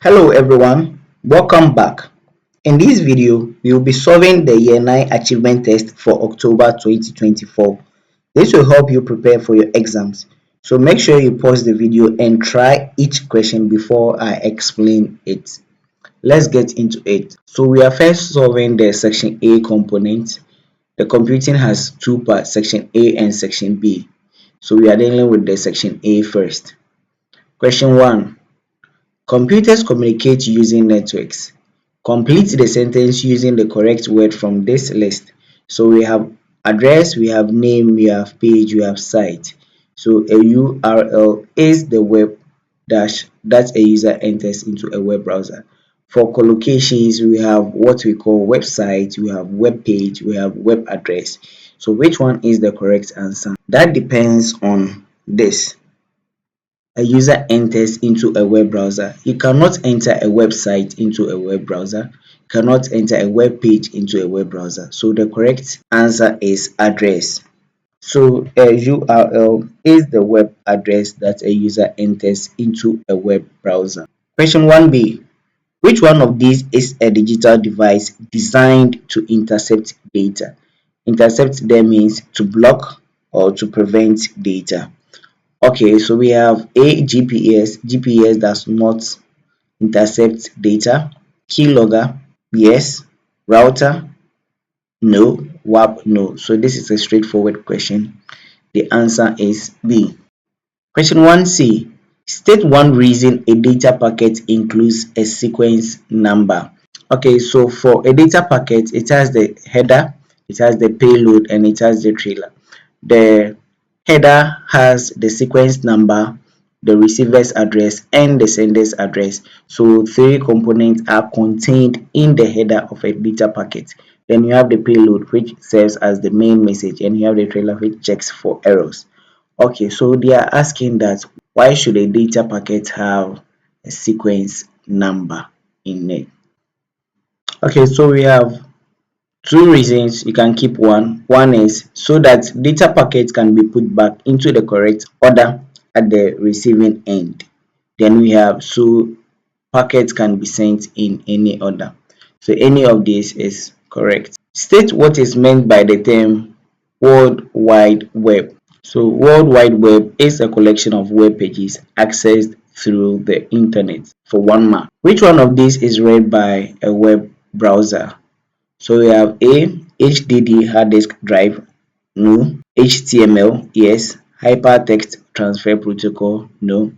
Hello everyone, welcome back. In this video, we will be solving the Year 9 Achievement Test for October 2024. This will help you prepare for your exams. So make sure you pause the video and try each question before I explain it. Let's get into it. So we are first solving the section A component. The computing has two parts, section A and section B. So we are dealing with the section A first. Question 1. Computers communicate using networks. Complete the sentence using the correct word from this list. So we have address, we have name, we have page, we have site. So a URL is the web dash that a user enters into a web browser. For collocations, we have what we call website, we have web page, we have web address. So which one is the correct answer? That depends on this. A user enters into a web browser. You cannot enter a website into a web browser. You cannot enter a web page into a web browser. So the correct answer is address. So a URL is the web address that a user enters into a web browser. Question 1b. Which one of these is a digital device designed to intercept data? Intercept there means to block or to prevent data. Okay, so we have a GPS. GPS does not intercept data. Keylogger, yes. Router, no. WAP, no. So this is a straightforward question. The answer is B. Question 1c. State one reason a data packet includes a sequence number. Okay, so for a data packet, it has the header, it has the payload, and it has the trailer. The header has the sequence number, the receiver's address, and the sender's address. So three components are contained in the header of a data packet. Then you have the payload, which serves as the main message, and you have the trailer, which checks for errors. Okay, so they are asking that why should a data packet have a sequence number in it? Okay, so we have two reasons. You can keep one. One is so that data packets can be put back into the correct order at the receiving end. Then we have so packets can be sent in any order. So any of these is correct. State what is meant by the term World Wide Web. So World Wide Web is a collection of web pages accessed through the internet for one mark. Which one of these is read by a web browser? So we have A, HDD hard disk drive, no. HTML, yes. Hypertext transfer protocol, no.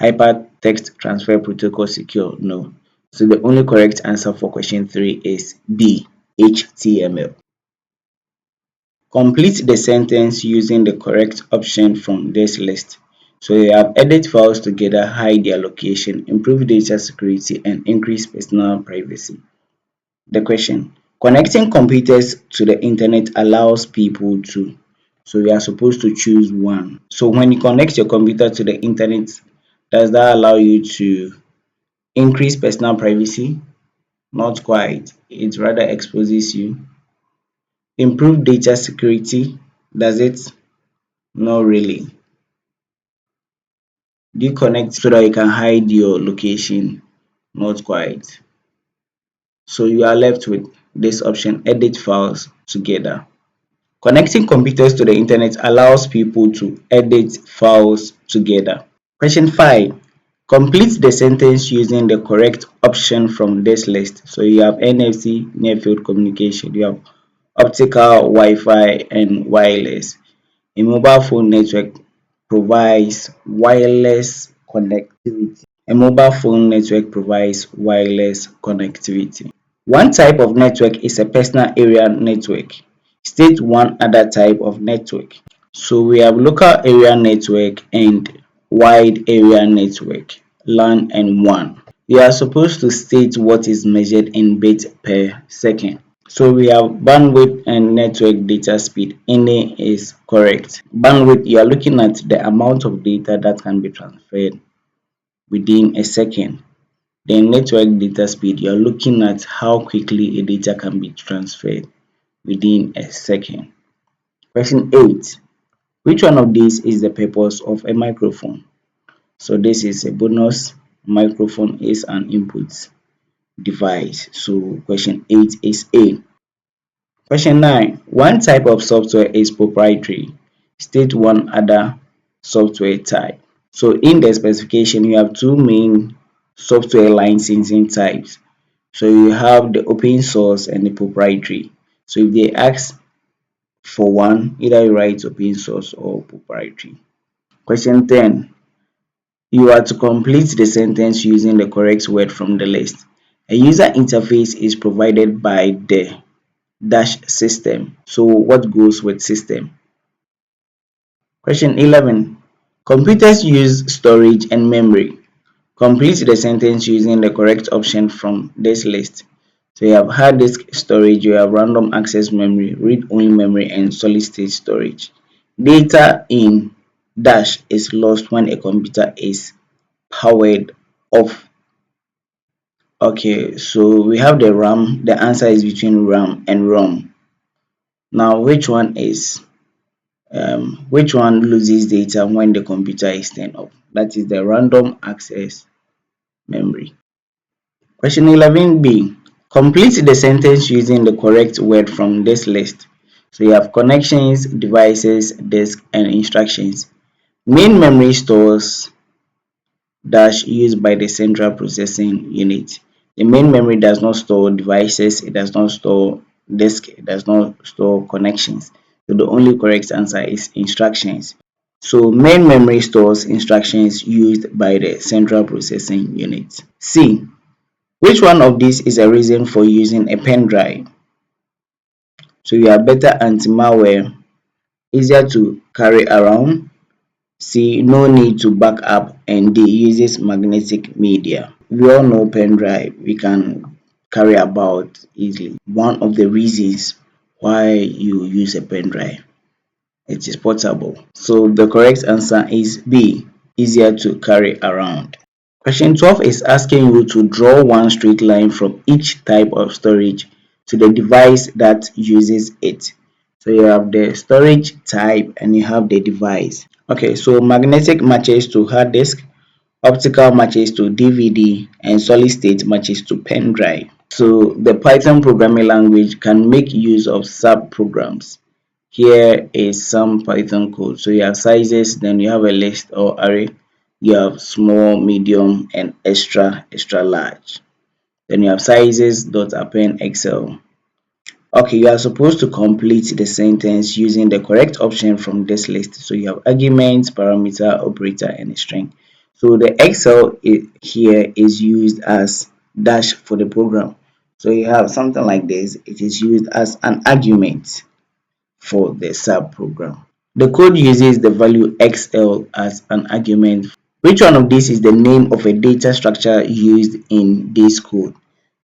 Hypertext transfer protocol secure, no. So the only correct answer for question 3 is B, HTML. Complete the sentence using the correct option from this list. So you have edit files together, hide their location, improve data security, and increase personal privacy. The question: connecting computers to the internet allows people to. So we are supposed to choose one. So when you connect your computer to the internet, does that allow you to increase personal privacy? Not quite. It rather exposes you. Improve data security? Does it? Not really. Do you connect so that you can hide your location? Not quite. So you are left with this option, edit files together. Connecting computers to the internet allows people to edit files together. Question 5. Complete the sentence using the correct option from this list. So you have NFC, near field communication, you have optical, Wi-Fi, and wireless. A mobile phone network provides wireless connectivity. A mobile phone network provides wireless connectivity. One type of network is a personal area network. State one other type of network. So we have local area network and wide area network, LAN and WAN. You are supposed to state what is measured in bits per second. So we have bandwidth and network data speed. Any is correct. Bandwidth, you are looking at the amount of data that can be transferred within a second. Then network data speed, you are looking at how quickly a data can be transferred within a second. Question 8. Which one of these is the purpose of a microphone? So this is a bonus. Microphone is an input device. So question 8 is A. Question 9. One type of software is proprietary. State one other software type. So in the specification, you have two main software licensing types. So you have the open source and the proprietary. So if they ask for one, either you write open source or proprietary. Question 10. You are to complete the sentence using the correct word from the list. A user interface is provided by the dash system. So what goes with system? Question 11. Computers use storage and memory. Complete the sentence using the correct option from this list. So you have hard disk storage, you have random access memory, read-only memory, and solid-state storage. Data in dash is lost when a computer is powered off. Okay, so we have the RAM. The answer is between RAM and ROM. Now, which one loses data when the computer is turned off? That is the random access memory. Question 11b. Complete the sentence using the correct word from this list. So you have connections, devices, disk, and instructions. Main memory stores dash used by the central processing unit. The main memory does not store devices, it does not store disk, it does not store connections. So the only correct answer is instructions. So main memory stores instructions used by the central processing unit. C. Which one of these is a reason for using a pen drive? So you have better anti-malware, easier to carry around. C. No need to back up, and D. Uses magnetic media. We all know pen drive we can carry about easily. One of the reasons why you use a pen drive, it is portable. So the correct answer is B. Easier to carry around. Question 12 is asking you to draw one straight line from each type of storage to the device that uses it. So you have the storage type and you have the device. Okay, so magnetic matches to hard disk, optical matches to DVD, and solid state matches to pen drive. So the Python programming language can make use of subprograms. Here is some Python code. So you have sizes, then you have a list or array. You have small, medium, and extra, extra large. Then you have sizes dot append Excel. Okay, you are supposed to complete the sentence using the correct option from this list. So you have argument, parameter, operator, and a string. So the Excel here is used as dash for the program. So you have something like this. It is used as an argument for the subprogram. The code uses the value XL as an argument. Which one of these is the name of a data structure used in this code?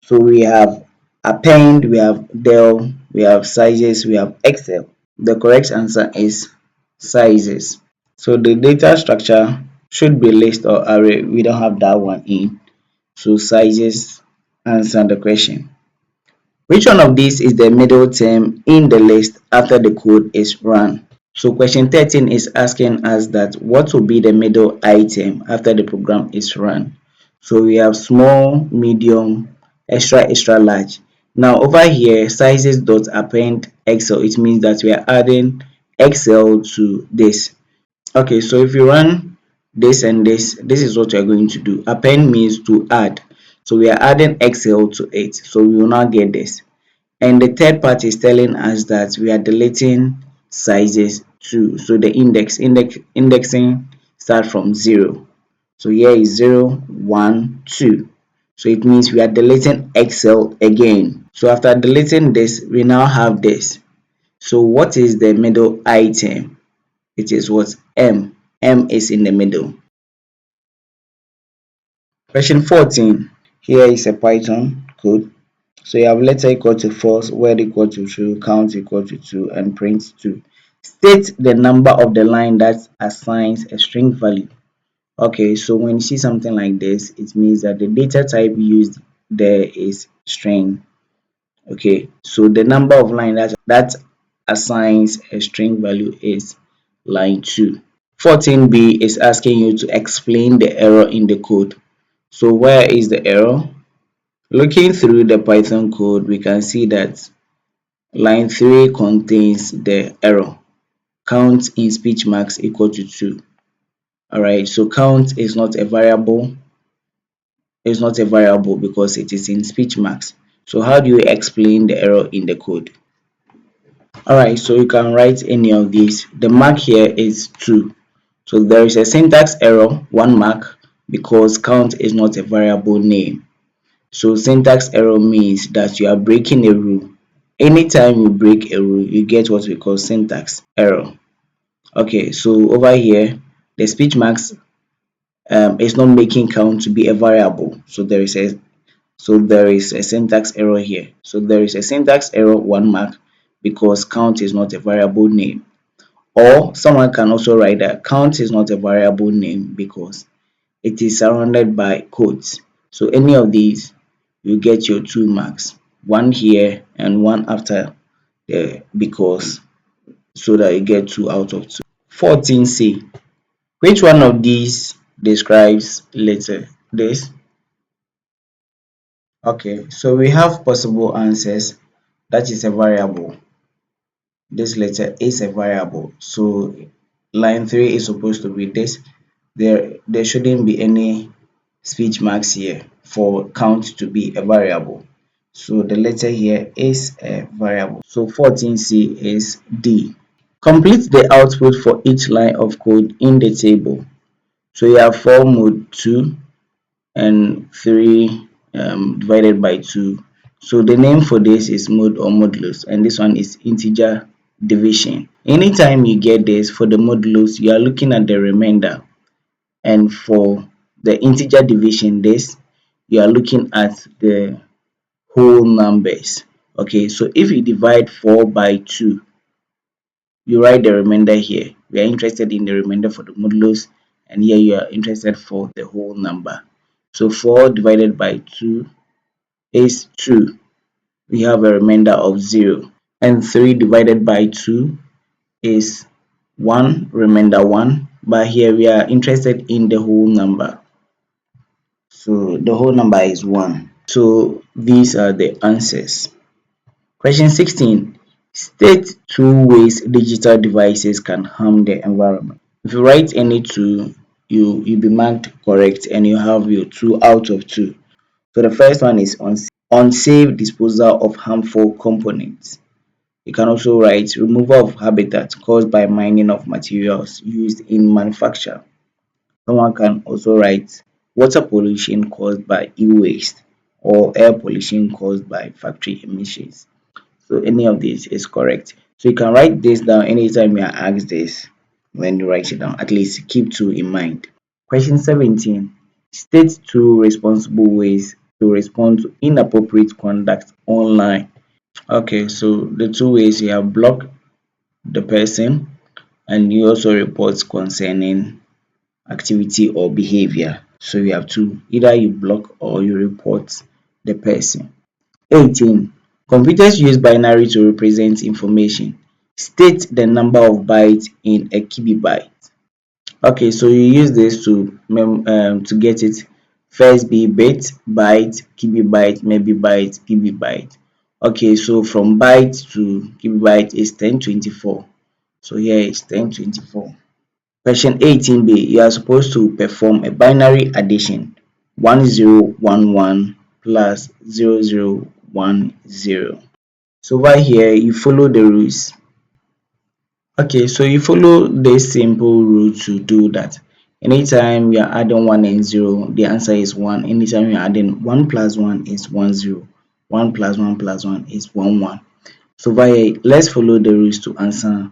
So we have append, we have del, we have sizes, we have XL. The correct answer is sizes. So the data structure should be list or array. We don't have that one in. So sizes answer the question. Which one of these is the middle term in the list after the code is run? So question 13 is asking us that what will be the middle item after the program is run. So we have small, medium, extra, extra large. Now over here, sizes dot append Excel, it means that we are adding Excel to this. Okay, so if you run this and this is what you are going to do. Append means to add. So we are adding Excel to it. So we will not get this. And the third part is telling us that we are deleting sizes too. So the indexing start from 0. So here is 0, 1, 2. So it means we are deleting Excel again. So after deleting this, we now have this. So what is the middle item? It is what? M. M is in the middle. Question 14. Here is a Python code. So you have letter equal to false, word equal to true, count equal to 2, and print 2. State the number of the line that assigns a string value. Okay, so when you see something like this, it means that the data type used there is string. Okay, so the number of line that assigns a string value is line 2. 14b is asking you to explain the error in the code. So where is the error? Looking through the Python code, we can see that line 3 contains the error. Count in speech marks equal to 2. Alright, so count is not a variable. It's not a variable because it is in speech marks. So how do you explain the error in the code? Alright, so you can write any of these. The mark here is 2. So there is a syntax error, 1 mark, because count is not a variable name. So syntax error means that you are breaking a rule. Anytime you break a rule, you get what we call syntax error. Okay, so over here, the speech marks is not making count to be a variable. So there is a syntax error here. So there is a syntax error, 1 mark, because count is not a variable name. Or someone can also write that count is not a variable name because it is surrounded by quotes. So any of these, you get your 2 marks, one here and one after the because, so that you get 2 out of 2. 14c. Which one of these describes letter this? Okay, so we have possible answers. That is a variable. This letter is a variable. So line 3 is supposed to be this. There shouldn't be any speech marks here for count to be a variable. So the letter here is a variable. So 14c is D. Complete the output for each line of code in the table. So you have 4 mode 2 and 3 divided by 2. So the name for this is mode or modulus, and this one is integer division. Anytime you get this for the modulus, you are looking at the remainder, and for the integer division, this you are looking at the whole numbers. Okay, so if you divide 4 by 2, you write the remainder here. We are interested in the remainder for the modulus, and here you are interested for the whole number. So 4 divided by 2 is 2. We have a remainder of 0. And 3 divided by 2 is 1, remainder 1. But here we are interested in the whole number. So the whole number is 1. So these are the answers. Question 16. State 2 ways digital devices can harm the environment. If you write any 2, you'll be marked correct and you have your 2 out of 2. So the first one is unsafe disposal of harmful components. You can also write removal of habitat caused by mining of materials used in manufacture. Someone can also write water pollution caused by e-waste or air pollution caused by factory emissions. So any of these is correct. So you can write this down anytime you are asked this. When you write it down, at least keep 2 in mind. Question 17. State 2 responsible ways to respond to inappropriate conduct online. Okay, so the 2 ways, you have block the person and you also report concerning activity or behavior. So you have 2, either you block or you report the person. 18. Computers use binary to represent information. State the number of bytes in a kibibyte. Okay, so you use this to get it. First be bit, byte, kibibyte, maybe byte, pb Okay, so from byte to kibibyte is 1024. So here is 1024. Question 18b, you are supposed to perform a binary addition. 1011 plus 0010. So over here you follow the rules. Okay, so you follow this simple rule to do that. Anytime you are adding 1 and 0, the answer is 1. Anytime you are adding 1 plus 1 is 1 0. 1 plus 1 plus 1 is 1 1. So over here, let's follow the rules to answer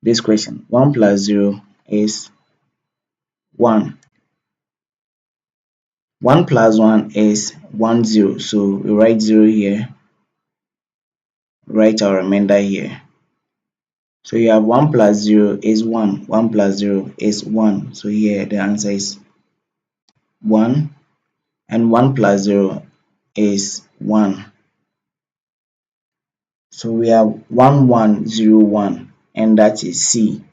this question. 1 plus 0 is 1. 1 plus 1 is 1 0. So we write 0 here, write our remainder here. So you have 1 plus 0 is 1. 1 plus 0 is 1. So here the answer is 1. And 1 plus 0 is 1. So we have 1101, and that is C.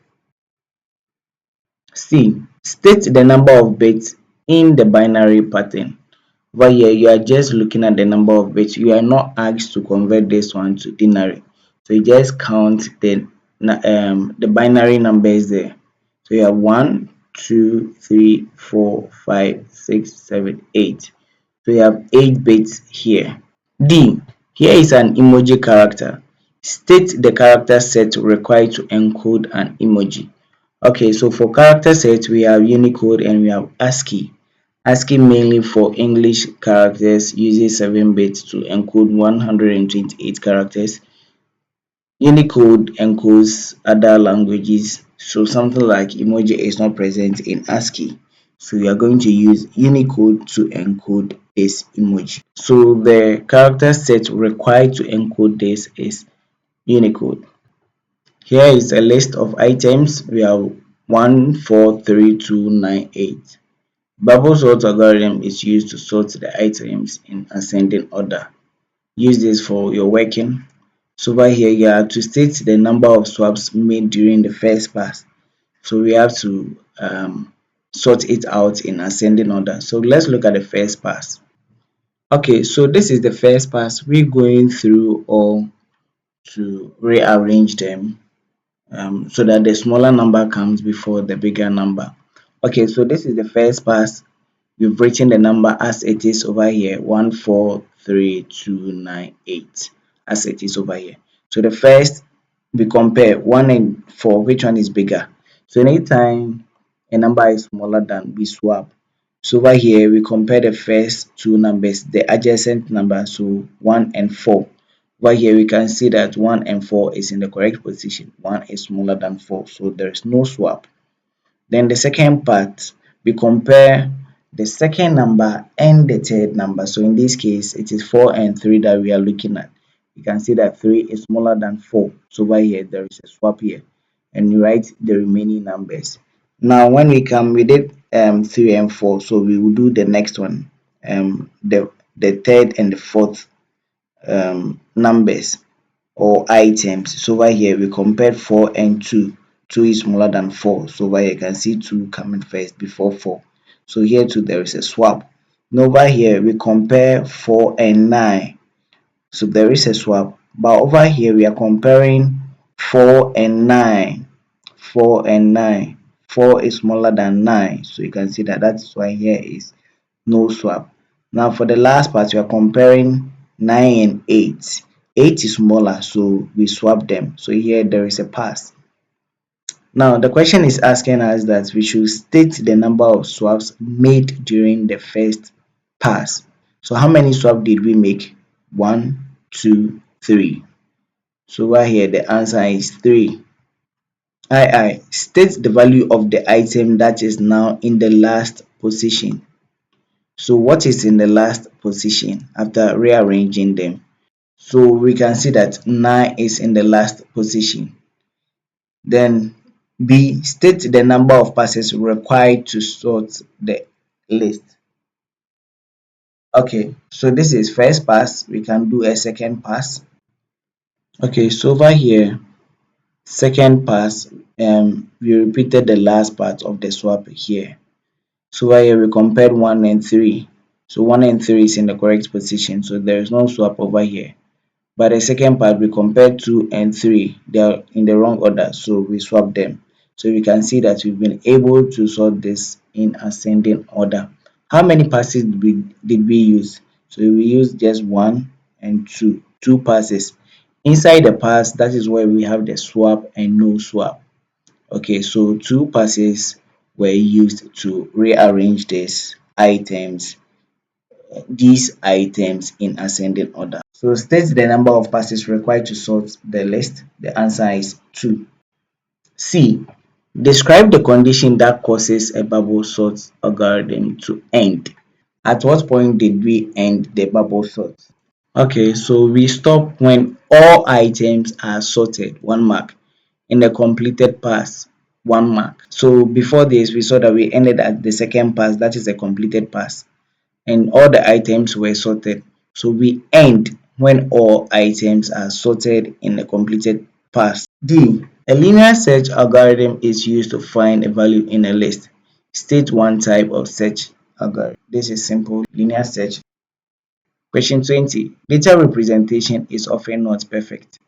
C. State the number of bits in the binary pattern. Over here, you are just looking at the number of bits. You are not asked to convert this one to binary. So you just count the binary numbers there. So you have 1, 2, 3, 4, 5, 6, 7, 8. So you have 8 bits here. D. Here is an emoji character. State the character set required to encode an emoji. Okay, so for character set, we have Unicode and we have ASCII. ASCII mainly for English characters uses 7 bits to encode 128 characters. Unicode encodes other languages, so something like emoji is not present in ASCII. So you are going to use Unicode to encode this emoji. So the character set required to encode this is Unicode. Here is a list of items. We have 1, 4, 3, 2, 9, 8. Bubble sort algorithm is used to sort the items in ascending order. Use this for your working. So over here you have to state the number of swaps made during the first pass. So we have to sort it out in ascending order. So let's look at the first pass. Okay, so this is the first pass. We're going through all to rearrange them so that the smaller number comes before the bigger number. Okay, so this is the first pass. We've written the number as it is over here, 143,298, as it is over here. So the first, we compare 1 and 4, which one is bigger? So anytime a number is smaller than, we swap. So over here we compare the first two numbers, the adjacent number, so 1 and 4. Over here we can see that 1 and 4 is in the correct position. 1 is smaller than 4, so there is no swap. Then the second part, we compare the second number and the third number. So in this case, it is 4 and 3 that we are looking at. You can see that 3 is smaller than 4. So over here, there is a swap here. And you write the remaining numbers. Now, when we did 3 and 4. So we will do the next one, the third and the fourth numbers or items. So over here we compared 4 and 2. 2 is smaller than 4. So over here you can see 2 coming first before 4. So here too there is a swap. Now over here we compare 4 and 9. So there is a swap. But over here we are comparing 4 and 9. 4 and 9. 4 is smaller than 9. So you can see that that's why here is no swap. Now for the last part, we are comparing 9 and 8. 8 is smaller, so we swap them. So here there is a pass. Now the question is asking us that we should state the number of swaps made during the first pass. So how many swaps did we make? 1, 2, 3. So over here the answer is 3. II. State the value of the item that is now in the last position. So what is in the last position after rearranging them? So we can see that 9 is in the last position. Then B, state the number of passes required to sort the list. Okay, so this is first pass. We can do a second pass. Okay, so over here, second pass, we repeated the last part of the swap here. So over here we compared 1 and 3. So 1 and 3 is in the correct position, so there is no swap over here. But the second part, we compared 2 and 3. They are in the wrong order, so we swap them. So we can see that we've been able to sort this in ascending order. How many passes did we use? So we used just 1 and 2. 2 passes. Inside the pass, that is where we have the swap and no swap. Okay, so 2 passes were used to rearrange these items in ascending order. So state the number of passes required to sort the list. The answer is 2. C. Describe the condition that causes a bubble sort algorithm to end. At what point did we end the bubble sort? Okay, so we stop when all items are sorted, 1 mark. In the completed pass, 1 mark. So before this, we saw that we ended at the second pass, that is a completed pass, and all the items were sorted. So we end when all items are sorted in a completed pass. D. A linear search algorithm is used to find a value in a list. State one type of search Okay, this is simple linear search. Question 20. Data representation is often not perfect.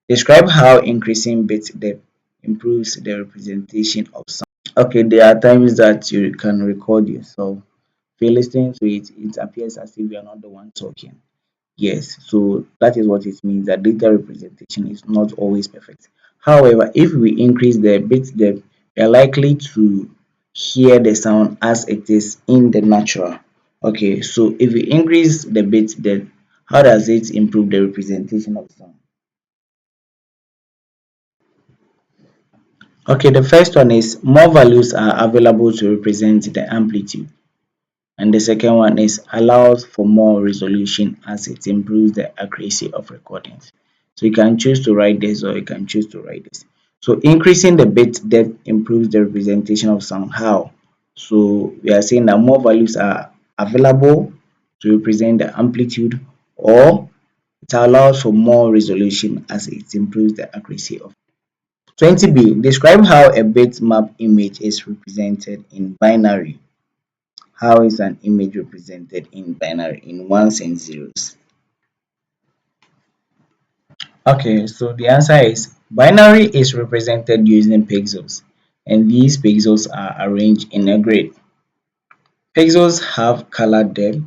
Describe how increasing bit depth improves the representation of sound. Okay, there are times that you can record yourself. If you're listening to it, it appears as if you are not the one talking. Yes, so that is what it means that data representation is not always perfect. However, if we increase the bit depth, we are likely to hear the sound as it is in the natural. Okay, so if we increase the bit depth, how does it improve the representation of sound? Okay, the first one is more values are available to represent the amplitude. And the second one is allows for more resolution as it improves the accuracy of recordings. So you can choose to write this or you can choose to write this. So increasing the bit depth improves the representation of sound. How? So we are saying that more values are available to represent the amplitude, or it allows for more resolution as it improves the accuracy of. 20b. Describe how a bitmap image is represented in binary. How is an image represented in binary in ones and zeros? Okay, so the answer is binary is represented using pixels, and these pixels are arranged in a grid. Pixels have color depth,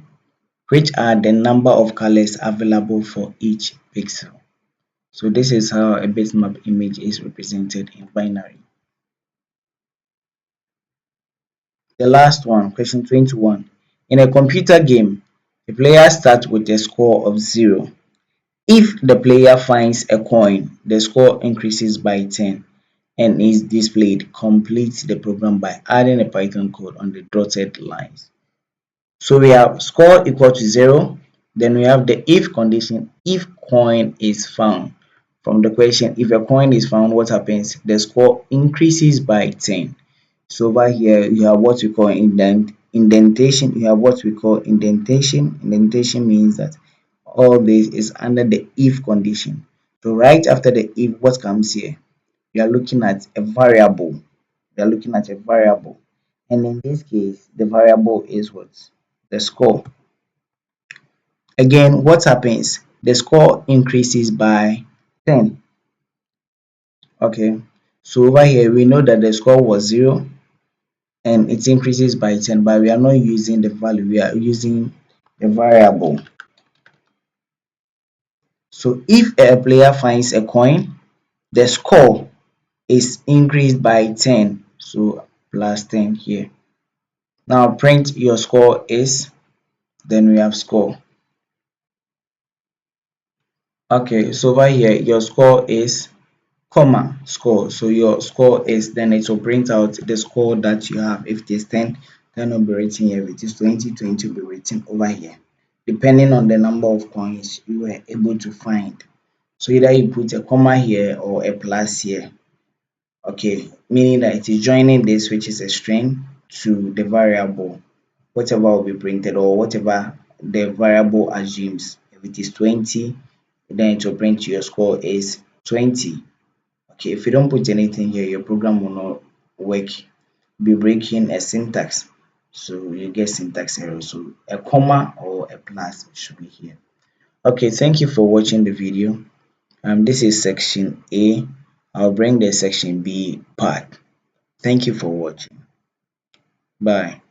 which are the number of colors available for each pixel. So this is how a bitmap image is represented in binary. The last one, question 21. In a computer game, the player starts with a score of 0. If the player finds a coin, the score increases by 10 and is displayed. Complete the program by adding a Python code on the dotted lines. So we have score equal to 0. Then we have the if condition, if coin is found. From the question, if a coin is found, what happens? The score increases by 10. So over here, you have what we call indentation. You have what we call indentation. Indentation means that all this is under the if condition. So right after the if, what comes here? We are looking at a variable. We are looking at a variable. And in this case, the variable is what? The score. Again, what happens? The score increases by 10. Okay. So over here, we know that the score was 0 and it increases by 10, but we are not using the value, we are using the variable. So if a player finds a coin, the score is increased by 10, so plus 10 here. Now print your score is, then we have score. Okay, so over here your score is comma score, so your score is, then it will print out the score that you have. If it is 10, will be written here. If it is 20, 20 will be written over here, depending on the number of coins you were able to find. So either you put a comma here or a plus here. Okay, meaning that it is joining this, which is a string, to the variable, whatever will be printed, or whatever the variable assumes. If it is 20, then it will print your score is 20. Okay, if you don't put anything here, your program will not work. Be breaking a syntax, so you get syntax error. So a comma or a plus should be here. Okay, thank you for watching the video. This is section A. I'll bring the section B part. Thank you for watching. Bye.